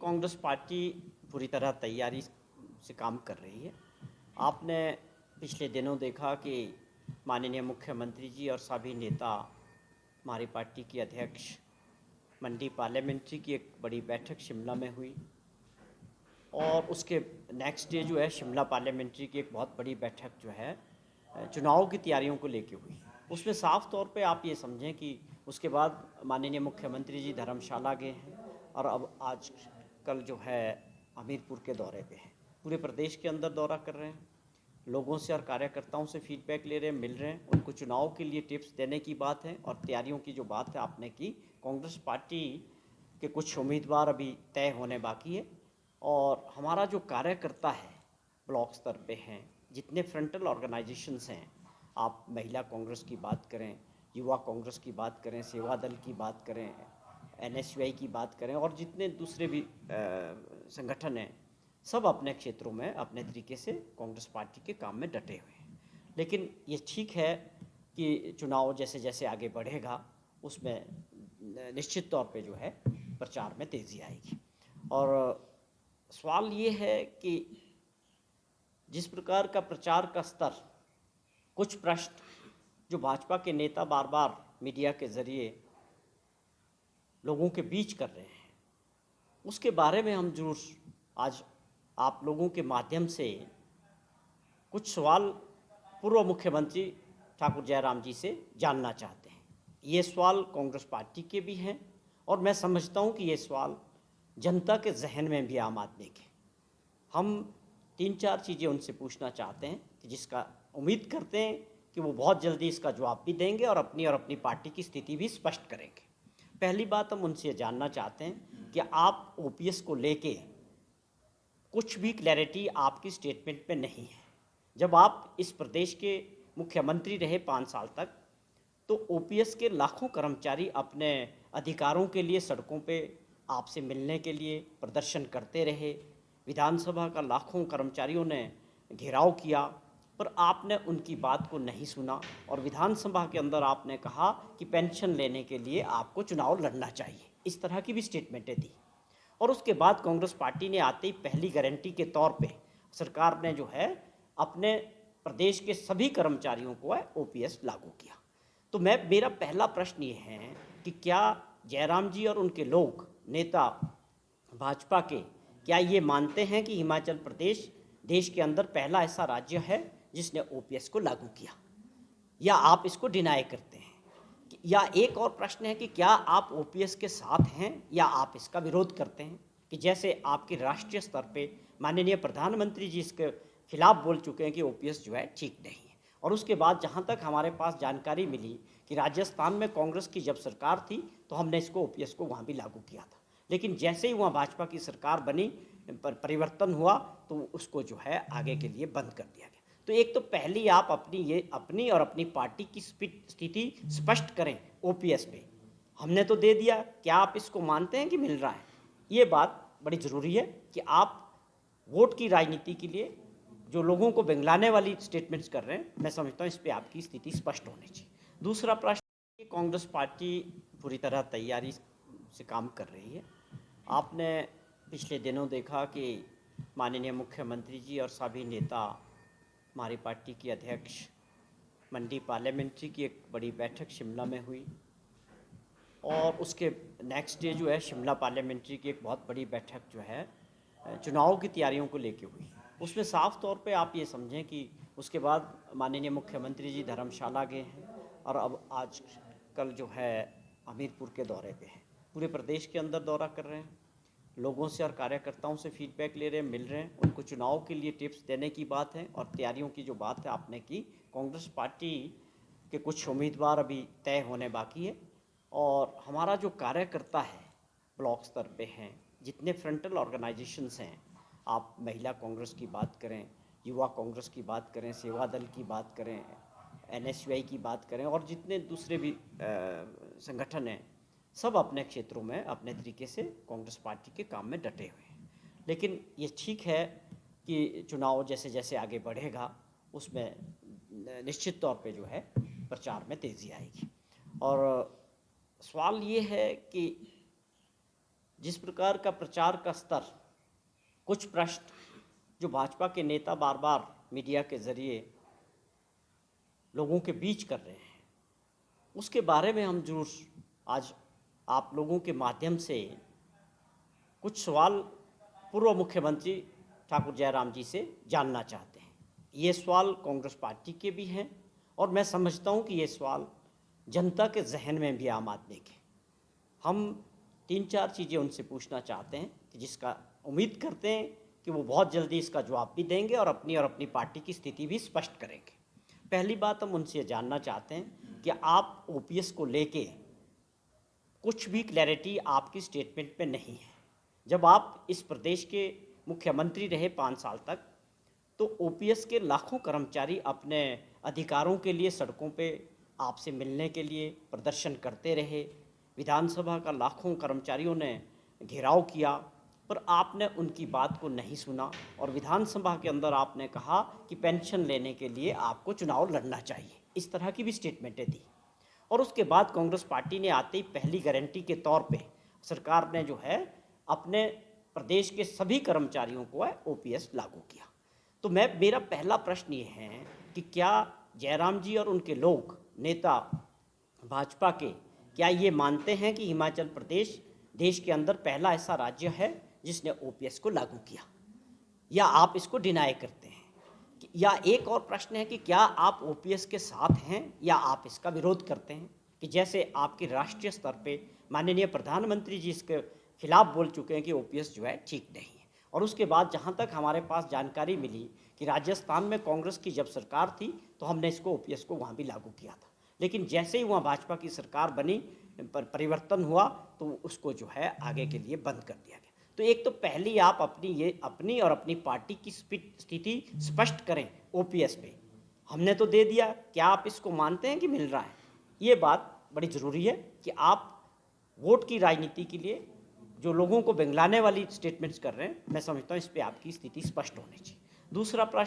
Congress party पूरी तरह तैयारी से काम कर रही है। आपने पिछले दिनों देखा कि माननीय मुख्यमंत्री जी और सभी नेता, हमारी पार्टी की अध्यक्ष, मंडी पार्लियामेंट्री की एक बड़ी बैठक शिमला में हुई और उसके नेक्स्ट डे जो है शिमला पार्लियामेंट्री की एक बहुत बड़ी बैठक जो है चुनाव की तैयारियों को लेके हुई। उसमें साफ तौर पे आप ये समझें कि उसके बाद माननीय मुख्यमंत्री जी धर्मशाला गए हैं और अब आज कल जो है हमीरपुर के दौरे पे हैं। पूरे प्रदेश के अंदर दौरा कर रहे हैं, लोगों से और कार्यकर्ताओं से फीडबैक ले रहे हैं, मिल रहे हैं, उनको चुनाव के लिए टिप्स देने की बात है। और तैयारियों की जो बात है आपने की, कांग्रेस पार्टी के कुछ उम्मीदवार अभी तय होने बाकी है और हमारा जो कार्यकर्ता है ब्लॉक स्तर पे हैं, जितने फ्रंटल ऑर्गेनाइजेशंस हैं, आप महिला कांग्रेस की बात करें, युवा कांग्रेस की बात करें, सेवा दल की बात करें, एनएसयूआई की बात करें और जितने दूसरे भी संगठन हैं, सब अपने क्षेत्रों में अपने तरीके से कांग्रेस पार्टी के काम में डटे हुए हैं। लेकिन ये ठीक है कि चुनाव जैसे जैसे आगे बढ़ेगा उसमें निश्चित तौर पे जो है प्रचार में तेज़ी आएगी। और सवाल ये है कि जिस प्रकार का प्रचार का स्तर, कुछ प्रश्न जो भाजपा के नेता बार बार मीडिया के ज़रिए लोगों के बीच कर रहे हैं, उसके बारे में हम जरूर आज आप लोगों के माध्यम से कुछ सवाल पूर्व मुख्यमंत्री ठाकुर जयराम जी से जानना चाहते हैं। ये सवाल कांग्रेस पार्टी के भी हैं और मैं समझता हूँ कि ये सवाल जनता के जहन में भी, आम आदमी के। हम 3-4 चीज़ें उनसे पूछना चाहते हैं कि जिसका उम्मीद करते हैं कि वो बहुत जल्दी इसका जवाब भी देंगे और अपनी पार्टी की स्थिति भी स्पष्ट करेंगे। पहली बात हम उनसे जानना चाहते हैं कि आप ओपीएस को लेके कुछ भी क्लैरिटी आपकी स्टेटमेंट में नहीं है। जब आप इस प्रदेश के मुख्यमंत्री रहे 5 साल तक, तो ओपीएस के लाखों कर्मचारी अपने अधिकारों के लिए सड़कों पे आपसे मिलने के लिए प्रदर्शन करते रहे। विधानसभा का लाखों कर्मचारियों ने घेराव किया, पर आपने उनकी बात को नहीं सुना और विधानसभा के अंदर आपने कहा कि पेंशन लेने के लिए आपको चुनाव लड़ना चाहिए। इस तरह की भी स्टेटमेंटें दी। और उसके बाद कांग्रेस पार्टी ने आते ही पहली गारंटी के तौर पे सरकार ने जो है अपने प्रदेश के सभी कर्मचारियों को ओपीएस लागू किया। तो मेरा पहला प्रश्न ये है कि क्या जयराम जी और उनके लोग, नेता भाजपा के, क्या ये मानते हैं कि हिमाचल प्रदेश देश के अंदर पहला ऐसा राज्य है जिसने ओपीएस को लागू किया, या आप इसको डिनाई करते हैं? या एक और प्रश्न है कि क्या आप ओपीएस के साथ हैं या आप इसका विरोध करते हैं? कि जैसे आपके राष्ट्रीय स्तर पे माननीय प्रधानमंत्री जी इसके खिलाफ बोल चुके हैं कि ओपीएस जो है ठीक नहीं है। और उसके बाद जहाँ तक हमारे पास जानकारी मिली कि राजस्थान में कांग्रेस की जब सरकार थी तो हमने इसको ओपीएस को वहाँ भी लागू किया था, लेकिन जैसे ही वहाँ भाजपा की सरकार बनी, परिवर्तन हुआ, तो उसको जो है आगे के लिए बंद कर दिया गया। तो एक तो पहली आप अपनी और अपनी पार्टी की स्थिति स्पष्ट करें ओपीएस पे। हमने तो दे दिया, क्या आप इसको मानते हैं कि मिल रहा है? ये बात बड़ी ज़रूरी है कि आप वोट की राजनीति के लिए जो लोगों को बेंगलाने वाली स्टेटमेंट्स कर रहे हैं, मैं समझता हूँ इस पर आपकी स्थिति स्पष्ट होनी चाहिए। दूसरा प्रश्न, कांग्रेस पार्टी पूरी तरह तैयारी से काम कर रही है। आपने पिछले दिनों देखा कि माननीय मुख्यमंत्री जी और सभी नेता, हमारी पार्टी की अध्यक्ष, मंडी पार्लियामेंट्री की एक बड़ी बैठक शिमला में हुई और उसके नेक्स्ट डे जो है शिमला पार्लियामेंट्री की एक बहुत बड़ी बैठक जो है चुनाव की तैयारियों को लेके हुई। उसमें साफ तौर पे आप ये समझें कि उसके बाद माननीय मुख्यमंत्री जी धर्मशाला गए हैं और अब आज कल जो है हमीरपुर के दौरे पे हैं। पूरे प्रदेश के अंदर दौरा कर रहे हैं, लोगों से और कार्यकर्ताओं से फीडबैक ले रहे हैं, मिल रहे हैं, उनको चुनाव के लिए टिप्स देने की बात है। और तैयारियों की जो बात है आपने की, कांग्रेस पार्टी के कुछ उम्मीदवार अभी तय होने बाकी है और हमारा जो कार्यकर्ता है ब्लॉक स्तर पे हैं, जितने फ्रंटल ऑर्गेनाइजेशंस हैं, आप महिला कांग्रेस की बात करें, युवा कांग्रेस की बात करें, सेवा दल की बात करें, एनएसयूआई की बात करें और जितने दूसरे भी संगठन हैं, सब अपने क्षेत्रों में अपने तरीके से कांग्रेस पार्टी के काम में डटे हुए हैं। लेकिन ये ठीक है कि चुनाव जैसे जैसे आगे बढ़ेगा उसमें निश्चित तौर पे जो है प्रचार में तेज़ी आएगी। और सवाल ये है कि जिस प्रकार का प्रचार का स्तर, कुछ प्रश्न जो भाजपा के नेता बार बार मीडिया के जरिए लोगों के बीच कर रहे हैं, उसके बारे में हम जरूर आज आप लोगों के माध्यम से कुछ सवाल पूर्व मुख्यमंत्री ठाकुर जयराम जी से जानना चाहते हैं। ये सवाल कांग्रेस पार्टी के भी हैं और मैं समझता हूँ कि ये सवाल जनता के जहन में भी, आम आदमी के। हम 3-4 चीज़ें उनसे पूछना चाहते हैं कि जिसका उम्मीद करते हैं कि वो बहुत जल्दी इसका जवाब भी देंगे और अपनी पार्टी की स्थिति भी स्पष्ट करेंगे। पहली बात हम उनसे जानना चाहते हैं कि आप ओपीएस को लेके कुछ भी क्लैरिटी आपकी स्टेटमेंट में नहीं है। जब आप इस प्रदेश के मुख्यमंत्री रहे 5 साल तक, तो ओपीएस के लाखों कर्मचारी अपने अधिकारों के लिए सड़कों पे आपसे मिलने के लिए प्रदर्शन करते रहे। विधानसभा का लाखों कर्मचारियों ने घेराव किया, पर आपने उनकी बात को नहीं सुना और विधानसभा के अंदर आपने कहा कि पेंशन लेने के लिए आपको चुनाव लड़ना चाहिए। इस तरह की भी स्टेटमेंटें दी। और उसके बाद कांग्रेस पार्टी ने आते ही पहली गारंटी के तौर पे सरकार ने जो है अपने प्रदेश के सभी कर्मचारियों को ओपीएस लागू किया। तो मेरा पहला प्रश्न ये है कि क्या जयराम जी और उनके लोग, नेता भाजपा के, क्या ये मानते हैं कि हिमाचल प्रदेश देश के अंदर पहला ऐसा राज्य है जिसने ओपीएस को लागू किया, या आप इसको डिनाई करते हैं? या एक और प्रश्न है कि क्या आप ओपीएस के साथ हैं या आप इसका विरोध करते हैं? कि जैसे आपके राष्ट्रीय स्तर पे माननीय प्रधानमंत्री जी इसके खिलाफ बोल चुके हैं कि ओपीएस जो है ठीक नहीं है। और उसके बाद जहाँ तक हमारे पास जानकारी मिली कि राजस्थान में कांग्रेस की जब सरकार थी तो हमने इसको ओपीएस को वहाँ भी लागू किया था, लेकिन जैसे ही वहाँ भाजपा की सरकार बनी, परिवर्तन हुआ, तो उसको जो है आगे के लिए बंद कर दिया गया। तो एक तो पहली आप अपनी और अपनी पार्टी की स्थिति स्पष्ट करें ओपीएस पे। हमने तो दे दिया, क्या आप इसको मानते हैं कि मिल रहा है? ये बात बड़ी ज़रूरी है कि आप वोट की राजनीति के लिए जो लोगों को बेंगलाने वाली स्टेटमेंट्स कर रहे हैं, मैं समझता हूँ इस पर आपकी स्थिति स्पष्ट होनी चाहिए। दूसरा प्रश्न